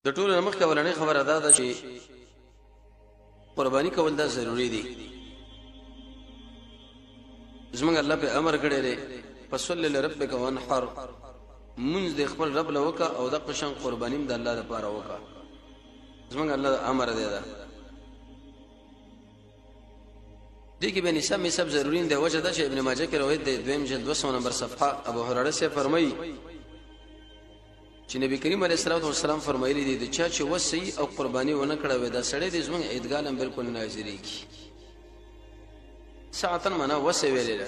د ټولو مخ کولنې خبره ده چې قرباني کول دا ضروری دي. زمونږ الله په امر کړی دی فصل لربک وانحر، منځ د خپل رب لوکا او د قشن قربانیم د الله لپاره وکا. زمونږ الله امر دی دا دي کې به نسب میسب ضروری دی. وجه دا چې ابن ماجه کې روایت دی دویم جلد 200 نمبر صفحه ابو هريره سے فرمایي چې نبی کریم علیه الصلاه والسلام فرمایلی دي چې وصی او قرباني ونه کړه وې دا سړی د زمونږ عیدګاه هم بالکل ناظری کی ساعتن معنا وصی ویل.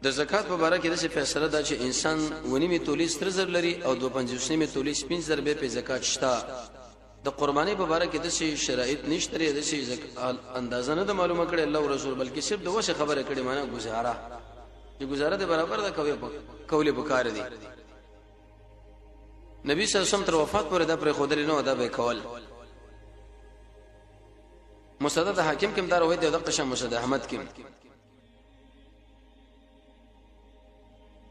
د زکات په اړه کې د فیصله دا چې انسان ونیمه تولی ستر زر لري او 2.5 تولی 15 به په زکات شتا. د قرباني په اړه کې د شرایط نشته لري د زکات اندازه نه معلومه کړي الله او رسول بلکې صرف د وسه خبره کړي معنا گزاره چې گزاره د برابر د کوي بکار دي. نبی صلی الله علیه وسلم تر وفات پورې دا پر خودري نو ادا به کول. مسدد حاکم کوم دا روایت دی د قشم مسدد احمد کوم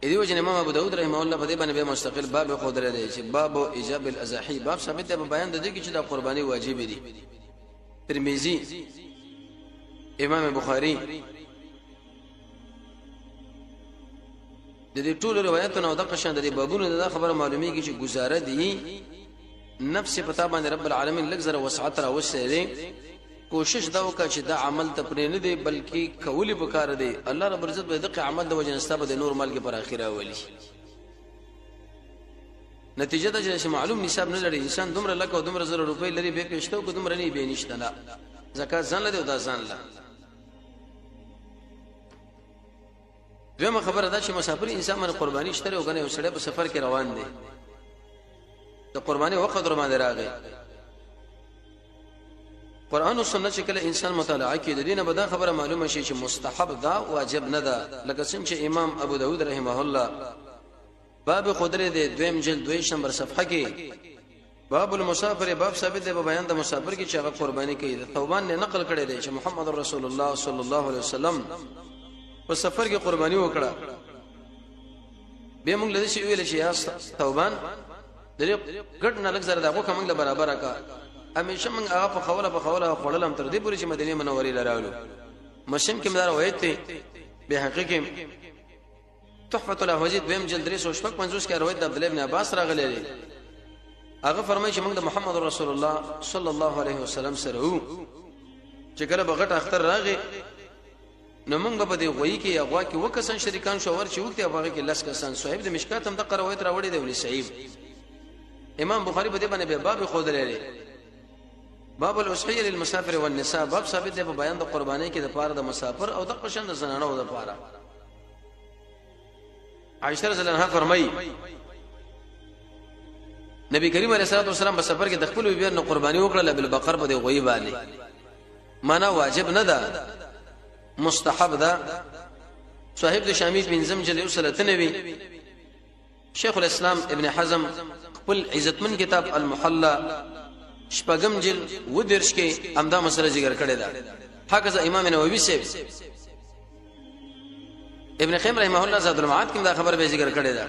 ایدی وجه امام ابو داود رحمه الله په دې باندې به مستقل باب خودري دی چې باب ایجاب الاضاحی باب ثابت دی په بیان د دې کې چې دا قرباني واجب دي. ترمذی امام بخاری د دې ټول روایتونو او د قشان د بابونو د خبره معلومیږي چې گزاره دي نفس پتا باندې رب العالمین لګزره وسعت را وسره کوشش دا وکړه چې دا عمل ته پرې نه دی بلکې کولی بکار دی. الله رب عزت به دغه عمل د وجه نستابه د نور مال کې پر اخیره ولي. نتیجه دا چې معلوم نصاب نه لري انسان دومره لکه او دومره زره روپۍ لري به پېشتو کو دومره نه به نشته نه زکات ځان له دا ځان له. دغه خبره دا چې مسافر انسان باندې قرباني شته او غنه وسړی په سفر کې روان دي د قرباني وخت در باندې راغی. قران او سنت چې کله انسان مطالعه کوي د دینه به دا خبره معلومه شي چې مستحب دا واجب نه ده. لکه څنګه چې امام ابو داود رحمه الله باب خدره د دویم جلد 2 نمبر صفحه کې باب المسافر باب ثابت دی په بیان د مسافر کې چې هغه قرباني کوي. د توبان نه نقل کړی دی چې محمد رسول الله صلی الله علیه وسلم په سفر کې قرباني وکړه. به موږ لږ شي ویل چې یا توبان دغه ګډ نه لږ زره دغه کومه برابر کا همیشه موږ هغه په خوله خړلم تر دې پورې چې مدینه منورې لراولو. مشن کې مدار روایت ته به حقیقت تحفه الاحوذی دویم جلد 350 کې روایت د عبد الله بن عباس راغلی. هغه فرمایي چې موږ د محمد رسول الله صلی الله علیه وسلم سره وو چې کله بغټ اختر راغی نو موږ په دې غوي کې هغه کې وکسن شریکان شو ور چې وخت هغه کې لس کسان صاحب د مشکات هم د روایت راوړي دی ولې صحیح. امام بخاری په دې باندې باب خود لري باب الاضحیه للمسافر والنساء باب ثابت دی په بیان د قربانۍ کې د پاره د مسافر او د قشن د زنانو د پاره. عائشہ رضی الله عنها فرمایي نبی کریم علیه الصلاه والسلام په سفر کې د خپل بیان نه قرباني وکړه بالبقر په دې غوي باندې معنا واجب نه ده مستحب ده. صاحب د شامی بنظم جلد 39 شیخ الاسلام ابن حزم خپل عزتمن کتاب المحلى شپږم جلد ودرش کې امدا مسله ذکر کړی دا. هغه امام نووي سے ابن قیم رحمه الله زاد المعاد کې دا خبر به ذکر کړی دا.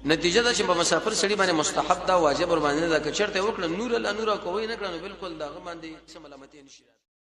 نتیجه دا چې په مسافر سړي باندې مستحب دا واجب ور باندې دا کچرته وکړه نور الله نور کوي نه کړنو بالکل دا باندې سم علامتې نشي.